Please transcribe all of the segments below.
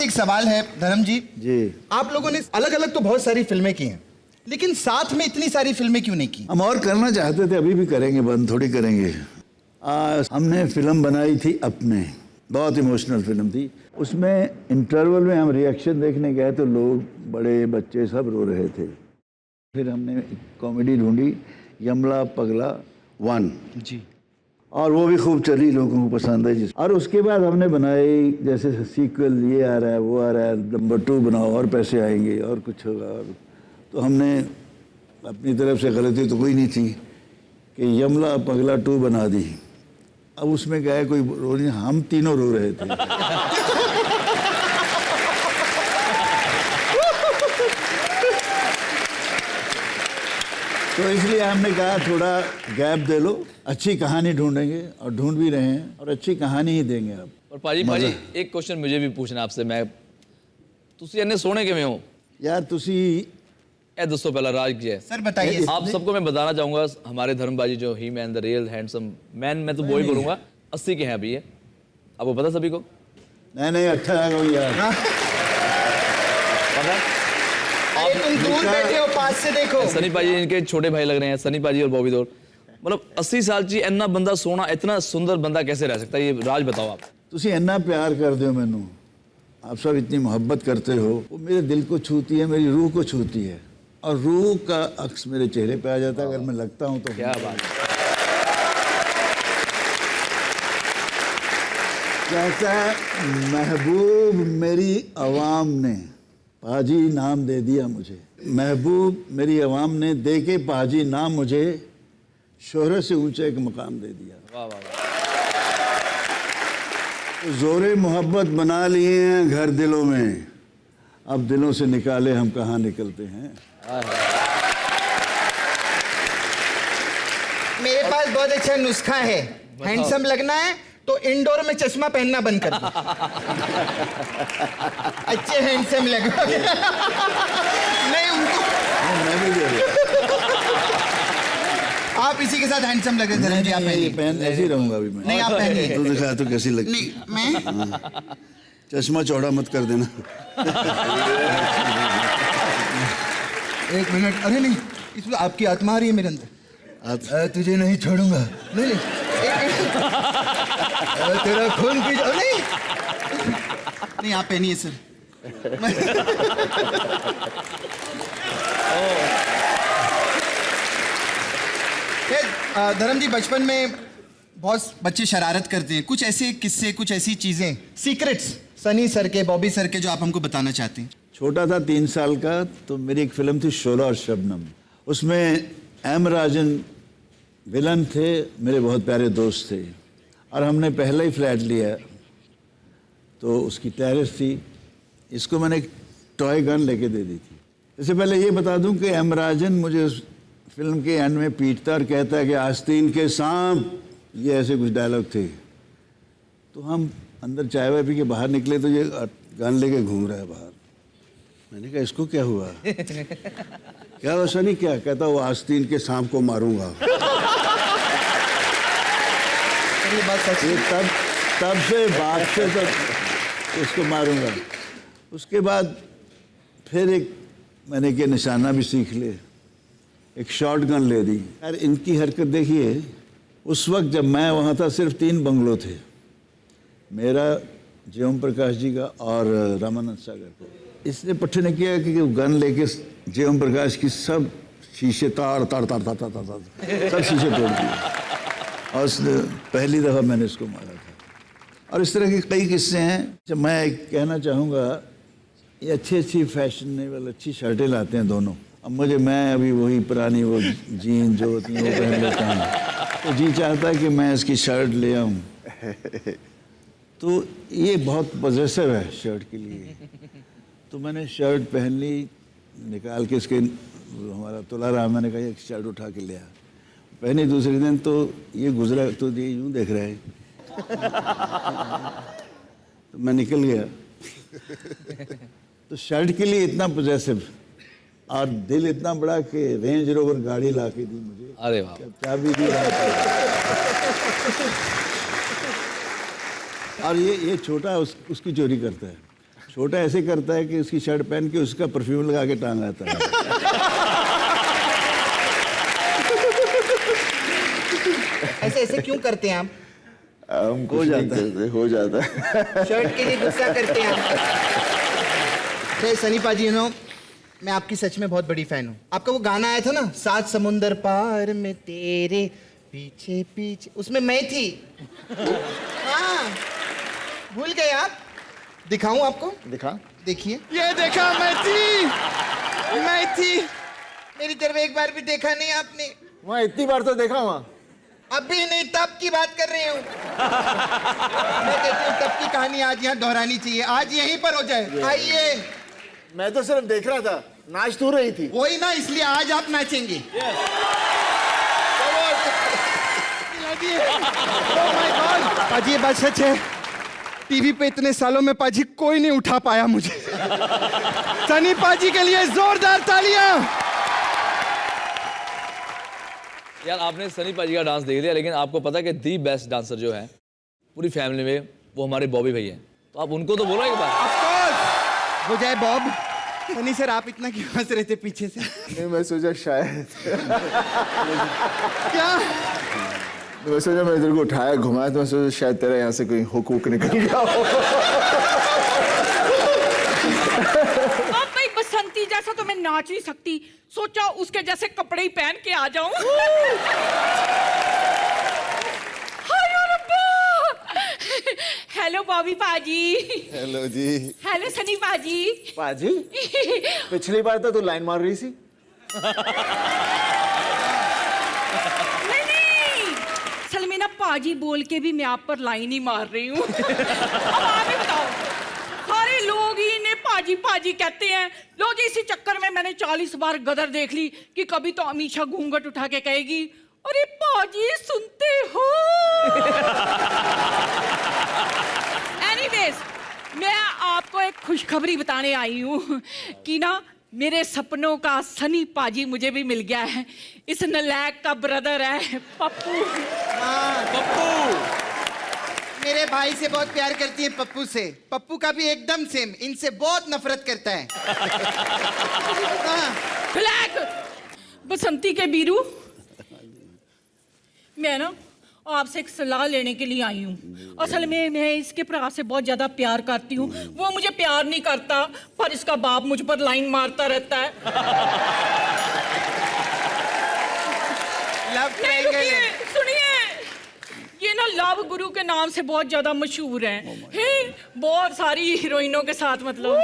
आपसे एक सवाल है धर्म जी। जी, आप लोगों ने अलग अलग तो बहुत सारी फिल्में की हैं, लेकिन साथ में इतनी सारी फिल्में क्यों नहीं की? हम और करना चाहते थे, अभी भी करेंगे, बंद थोड़ी करेंगे। हमने फिल्म बनाई थी अपने, बहुत इमोशनल फिल्म थी। उसमें इंटरवल में हम रिएक्शन देखने गए तो लोग, बड़े बच्चे सब रो रहे थे। फिर हमने कॉमेडी ढूंढी, यमला पगला 1 जी। और वो भी खूब चली, लोगों को पसंद है। और उसके बाद हमने बनाई, जैसे सीक्वल ये आ रहा है, वो आ रहा है, नंबर 2 बनाओ और पैसे आएंगे और कुछ होगा। और तो हमने अपनी तरफ से, गलती तो कोई नहीं थी, कि यमला पगला 2 बना दी। अब उसमें क्या है, कोई रो नहीं, हम तीनों रो रहे थे। तो इसलिए हमने कहा थोड़ा गैप दे लो, अच्छी कहानी ढूंढेंगे और ढूंढ भी रहे हैं, और अच्छी कहानी ही देंगे आप। और पाजी एक क्वेश्चन मुझे भी पूछना आपसे। मैं तुसी इन्ने सोने किवें हो यार? तुसी ए दसो पहला राज की है सर बताइए। आप सबको मैं बताना चाहूंगा, हमारे धर्म बाजी जो he man the real handsome man, मैं तो वो ही बोलूंगा, 80 के हैं अभी ये। आपको पता सभी को? नहीं अच्छा है कोई यार। पता? अरे तुम दूर बैठे हो, पास से देखो। सनी पाजी इनके छोटे भाई लग रहे हैं, सनी पाजी और बॉबी देओल। मतलब 80 साल ची इतना बंदा सोना, इतना सुंदर बंदा कैसे रह सकता है? ये राज बताओ आप। तुसी इन्ना प्यार कर दो मैनू, आप सब इतनी मोहब्बत करते हो, वो मेरे दिल को छूती है, मेरी रूह को छूती है, और रूह का अक्स मेरे चेहरे पे आ जाता है अगर मैं लगता हूँ तो। क्या बात है। कहता है, महबूब मेरी अवाम ने पाजी नाम दे दिया मुझे। महबूब मेरी अवाम ने दे के पाजी नाम मुझे, शोहरत से ऊंचा एक मकाम दे दिया। वाह वाह वाह। तो जोरे मोहब्बत बना लिए हैं घर दिलों में, अब दिलों से निकाले हम कहाँ निकलते हैं। मेरे पास बहुत अच्छा नुस्खा है, हैंडसम लगना है तो इंडोर में चश्मा पहनना बंद कर दो। अच्छे हैंडसम लगोगे। नहीं उनको मैं भी दे रहा आप इसी के साथ हैंडसम लगे धर्म जी। आप पहनिए। पहन ऐसे ही रहूंगा अभी मैं। नहीं आप पहनिए। तो दिखा तो कैसी लगती नहीं मैं चश्मा चौड़ा मत कर देना। एक मिनट। अरे नहीं, इसमें आपकी आत्मा आ रही है मेरे अंदर। तुझे नहीं छोड़ूंगा। नहीं नहीं एक मिनट। तेरा खून पी जाओ। नहीं नहीं आप पहनिए सर। धर्म जी, बचपन में बहुत बच्चे शरारत करते हैं, कुछ ऐसे किस्से, कुछ ऐसी चीजें, सीक्रेट्स सनी सर के, बॉबी सर के, जो आप हमको बताना चाहते हैं? छोटा था 3 साल का, तो मेरी एक फिल्म थी शोला और शबनम। उसमें एम राजन विलन थे, मेरे बहुत प्यारे दोस्त थे, और हमने पहले ही फ्लैट लिया, तो उसकी टेरेस थी। इसको मैंने एक टॉय गन लेके दे दी थी। इससे पहले ये बता दूं कि एम राजन मुझे उस फिल्म के एंड में पीटता और कहता है कि आस्तीन के सांप, ये ऐसे कुछ डायलॉग थे। तो हम अंदर चाय वाय पी के बाहर निकले तो ये गन लेके घूम रहा है बाहर। मैंने कहा इसको क्या हुआ? क्या वैसा नहीं, क्या कहता, वो आस्तीन के सांप को मारूंगा। ये बात सच है। तब से बात से तब उसको मारूंगा। उसके बाद फिर एक मैंने कि निशाना भी सीख ले, एक शॉर्ट गन ले दी। यार इनकी हरकत देखिए, उस वक्त जब मैं वहाँ था सिर्फ 3 बंगलो थे, मेरा, जयओम प्रकाश जी का और रामानंद सागर का। इसने पट्टे ने किया कि गन लेके जयओम प्रकाश की सब शीशे ताड़ ताड़ ताड़ ताड़ ताड़ ताड़ सब शीशे तोड़ दिए, और पहली दफ़ा मैंने इसको मारा था। और इस तरह के कई किस्से हैं। जब मैं कहना चाहूँगा, ये अच्छी फैशनेबल अच्छी शर्टें लाते हैं दोनों। अब मैं अभी वही पुरानी वो जीन जो होती हैं वो पहन लेता हूँ, तो जी चाहता है कि मैं इसकी शर्ट ले आऊँ। तो ये बहुत पॉजेसिव है शर्ट के लिए। तो मैंने शर्ट पहन ली, निकाल के इसके, हमारा तुला रहा, मैंने कहा एक शर्ट उठा के ले आ। पहने दूसरे दिन तो ये गुजरा, तो ये यूँ देख रहा है। तो मैं निकल गया। तो शर्ट के लिए इतना पॉजेसिव, और दिल इतना बड़ा कि रेंज रोवर गाड़ी ला के दी मुझे। अरे वाह। चाबी दी। और ये छोटा उसकी चोरी करता है। छोटा ऐसे करता है कि उसकी शर्ट पहन के उसका परफ्यूम लगा के टांग आता है। ऐसे ऐसे क्यों करते हैं आप? हम हो जाता है। हो जाता है। शर्ट के लिए गुस्सा करते हैं आप? तो सनी पाजी, मैं आपकी सच में बहुत बड़ी फैन हूँ। आपका वो गाना आया था ना, 7 समुंदर पार में तेरे पीछे पीछे, उसमें मैं थी। हाँ, भूल गए आप? दिखाऊं आपको? दिखा। देखिए, ये देखा, मैं थी। मेरी तरफ एक बार भी देखा नहीं आपने। वहाँ इतनी बार तो देखा वहाँ। अभी नहीं, तब की बात कर रही हूँ। मैं कहती हूँ तब की कहानी आज यहाँ दोहरानी चाहिए, आज यहीं पर हो जाए। आइए। मैं तो सिर्फ देख रहा था, नाच तू रही थी। वही ना, इसलिए आज आप नाचेंगे। Oh my God! पाजी, ये बात सच है। टीवी पे इतने सालों में पाजी कोई नहीं उठा पाया मुझे। सनी पाजी के लिए जोरदार तालियां। यार आपने सनी पाजी का डांस देख लिया, लेकिन आपको पता है कि दी बेस्ट डांसर जो है पूरी फैमिली में, वो हमारे बॉबी भाई हैं। तो आप उनको तो बोलो एक बार। Of course! हो जाए बॉब। सनी सर, आप इतना क्यों हंस रहे थे पीछे से? नहीं, मैं सोचा शायद क्या? मैं सोचा, मैं इधर को उठाया घुमाया तो मैं सोचा शायद तेरा यहाँ से कोई हुक वुक निकल गया हो। अब भाई बसंती जैसा तो मैं नाच नहीं सकती, सोचा उसके जैसे कपड़े ही पहन के आ जाऊं। हेलो बॉबी पाजी। हेलो जी। हेलो सनी पाजी। पाजी, पिछली बार तो तू लाइन मार रही थी। नहीं, असल में ना पाजी बोल के भी मैं आप पर लाइन ही मार रही हूँ। अब आप ही बताओ, सारे लोग ही इन्हें पाजी पाजी कहते हैं। लो जी, इसी चक्कर में मैंने 40 बार गदर देख ली कि कभी तो अमीशा घूंघट उठा के कहेगी, अरे पाजी सुनते हो। एनीवेज, मैं आपको एक खुशखबरी बताने आई हूँ कि ना मेरे सपनों का सनी पाजी मुझे भी मिल गया है। इस नलायक का ब्रदर है पप्पू। हाँ, पप्पू मेरे भाई से बहुत प्यार करती है, पप्पू से। पप्पू का भी एकदम सेम, इनसे बहुत नफरत करता है। हाँ। ब्लैक बसंती के बीरू, मैं ना आपसे एक सलाह लेने के लिए आई हूँ। असल में मैं इसके भरा से बहुत ज्यादा प्यार करती हूँ। वो मुझे प्यार नहीं करता, पर इसका बाप मुझ पर लाइन मारता रहता है। लव नहीं, ट्रायंगल रुकिए, है। सुनिए, ये ना लव गुरु के नाम से बहुत ज्यादा मशहूर है, बहुत सारी हीरोइनों के साथ। मतलब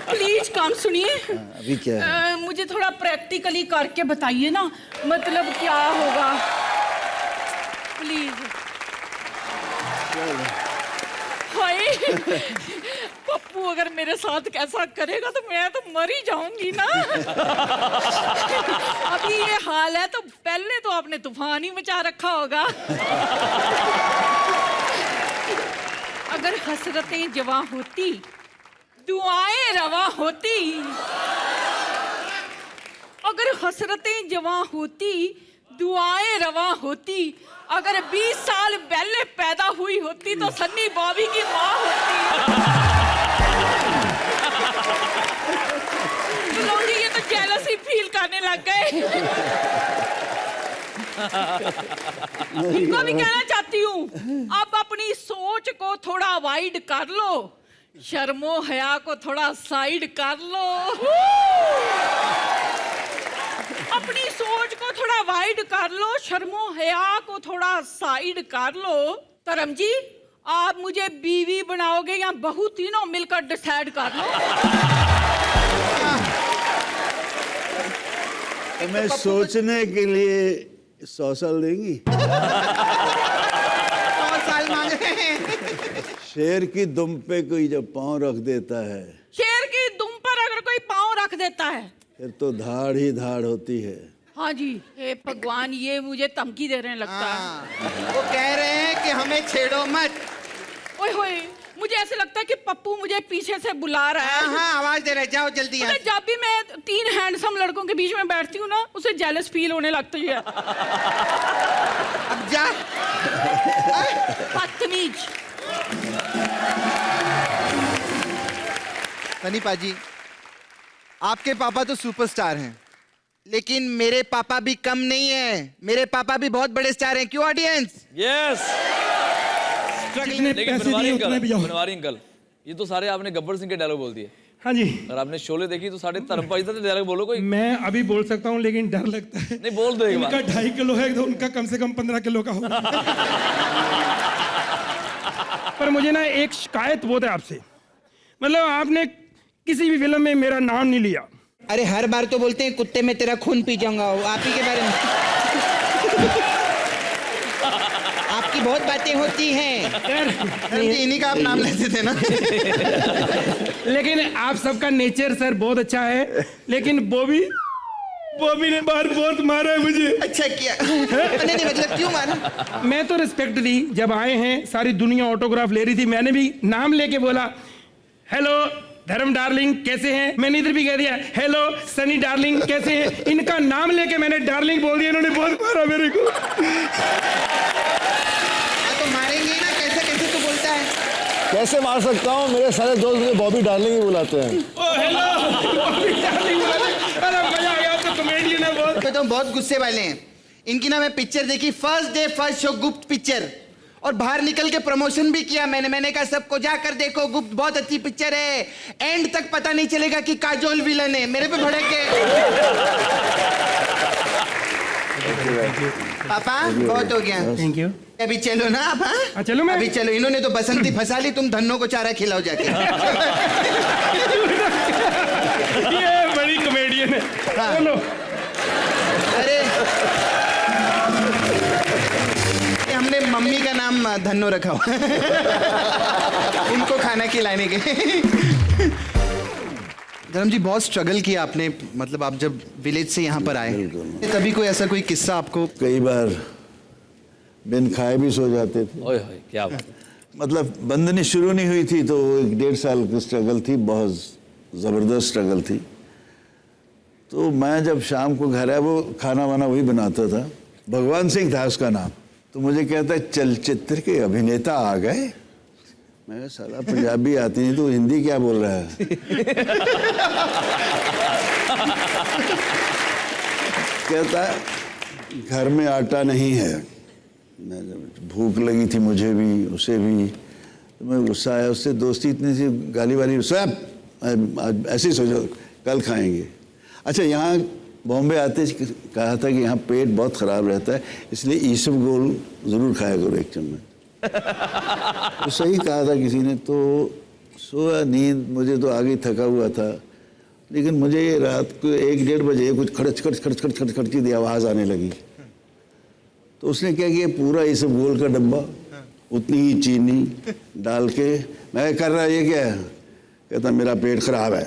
प्लीज काम सुनिए। अभी क्या है? मुझे थोड़ा प्रैक्टिकली करके बताइए ना, मतलब क्या होगा, प्लीज। हाय, पप्पू अगर मेरे साथ कैसा करेगा तो मैं तो मर ही जाऊंगी ना। अभी ये हाल है तो पहले तो आपने तूफान ही मचा रखा होगा। अगर हसरतें जवां होती, दुआएं रवा होती, अगर हसरतें जवां होती, दुआएं रवा होती, अगर 20 साल पहले पैदा हुई होती तो सन्नी बॉबी की माँ होती। तो लोग ये तो जेलसी फील करने लग गए। इनको भी कहना चाहती हूँ, अब अपनी सोच को थोड़ा वाइड कर लो, शर्मो हया को थोड़ा साइड कर लो। अपनी सोच को थोड़ा वाइड कर लो, शर्मो हया को थोड़ा साइड कर लो। तरम जी, आप मुझे बीवी बनाओगे या बहू, तीनों मिलकर डिसाइड कर लो। तो मैं सोचने के लिए 100 साल देंगी? 100 साल मांग रहे हैं। शेर की दुम पे कोई जब पाँव रख देता है, शेर की दुम पर अगर कोई पाँव रख देता है, फिर तो धाड़ ही धाड़ होती है। हाँ जी। हे भगवान, ये मुझे धमकी दे रहे हैं लगता है। हाँ, वो कह रहे हैं कि हमें छेड़ो मत। ओए होए, मुझे ऐसे लगता है कि पप्पू मुझे पीछे से बुला रहा है। हाँ, आवाज दे रहे, जाओ जल्दी यहाँ से। जब भी मैं 3 हैंडसम लड़कों के बीच में बैठती हूँ ना, उसे जेलस फील होने लगती है। अब जा। बदतमीज। सनी पाजी, आपके पापा तो सुपरस्टार हैं, लेकिन मेरे पापा भी कम नहीं है। मेरे पापा भी बहुत बड़े स्टार हैं। क्यों ऑडियंस? यस। जितने लेकिन पैसे दिए उतने भी जाओ। बनवारी अंकल, ये तो सारे आपने गब्बर सिंह के डायलॉग बोल दिए। हाँ जी, अगर आपने शोले देखी तो साढ़े धर्मपाल जी डायलॉग बोलो कोई। मैं अभी बोल सकता हूँ लेकिन डर लगता है। नहीं बोल दो एक इनका बार। 2.5 किलो है तो उनका कम से कम 15 किलो का होगा। पर मुझे ना एक शिकायत बहुत है आपसे, मतलब आपने किसी भी फिल्म में मेरा नाम नहीं लिया। अरे हर बार तो बोलते हैं कुत्ते में तेरा खून पी जाऊंगा, आप ही के बारे में। आपकी बहुत बातें होती हैं। इन्हीं का आप नाम लेते थे ना। लेकिन आप सबका नेचर सर बहुत अच्छा है, लेकिन बॉबी ने बार बहुत मारा है मुझे। अच्छा किया। नहीं मतलब क्यों मारा? मैं तो रिस्पेक्ट दी, जब आए हैं सारी दुनिया ऑटोग्राफ ले रही थी, मैंने भी नाम लेके बोला हेलो धर्म डार्लिंग कैसे हैं। मैंने इधर भी कह दिया हेलो सनी डार्लिंग कैसे हैं। इनका नाम लेके मैंने डार्लिंग बोल दिया, इन्होंने बहुत मारा मेरे को। तो मारेंगे ना, कैसे कैसे तो बोलता है। कैसे मार सकता हूँ? मेरे सारे दोस्त मुझे बॉबी डार्लिंग ही बुलाते हैं। ओ हेलो बॉबी डार्लिंग बोला। अरे मजा आ गया, तो कॉमेडियन है बहुत। तो बहुत गुस्से वाले हैं। इनकी ना मैं पिक्चर देखी, फर्स्ट डे फर्स्ट शो गुप्त पिक्चर, और बाहर निकल के प्रमोशन भी किया मैंने कहा सबको जाकर देखो, गुप्त बहुत अच्छी पिक्चर है। एंड तक पता नहीं चलेगा कि काजोल विलन है। मेरे पे भड़क गए। पापा बहुत हो गया। Thank you. अभी चलो ना आप। हाँ चलो मैं अभी चलो। इन्होंने तो बसंती फंसा ली, तुम धन्नो को चारा खिलाओ जाके। ये बड़ी कॉमेडियन है। हाँ। बोलो। अरे हमने मम्मी का नाम धन्नो रखा हुआ। उनको खाना खिलाने के। धर्म जी बहुत स्ट्रगल किया आपने, मतलब आप जब विलेज से यहाँ पर आए, तभी कोई ऐसा कोई किस्सा आपको? कई बार बिन खाए भी सो जाते थे। ओए होए क्या बात। मतलब बंदनी शुरू नहीं हुई थी तो 1.5 साल की स्ट्रगल थी, बहुत ज़बरदस्त स्ट्रगल थी। तो मैं जब शाम को घर आया, वो खाना वाना वही बनाता था, भगवान सिंह था उसका नाम। तो मुझे कहता है चलचित्र के अभिनेता आ गए। मैं कहा साला पंजाबी आती नहीं तो हिंदी क्या बोल रहा है। कहता है घर में आटा नहीं है। मैं भूख लगी थी मुझे भी, उसे भी, तो मैं गुस्सा आया उससे, दोस्ती इतनी सी गाली वाली, स्वयं ऐसे ही सोचो कल खाएंगे। अच्छा यहाँ बॉम्बे आते कहा था कि यहाँ पेट बहुत ख़राब रहता है, इसलिए ईसबगोल ज़रूर खाया करो एक चम्मच। तो सही कहा था किसी ने। तो सोया, नींद मुझे तो आगे थका हुआ था, लेकिन मुझे ये रात को 1-1:30 बजे कुछ खड़च खड़च की आवाज़ आने लगी। तो उसने क्या किया, पूरा ईसबगोल का डब्बा, उतनी ही चीनी डाल के, मैं कर रहा ये क्या है? कहता मेरा पेट खराब है।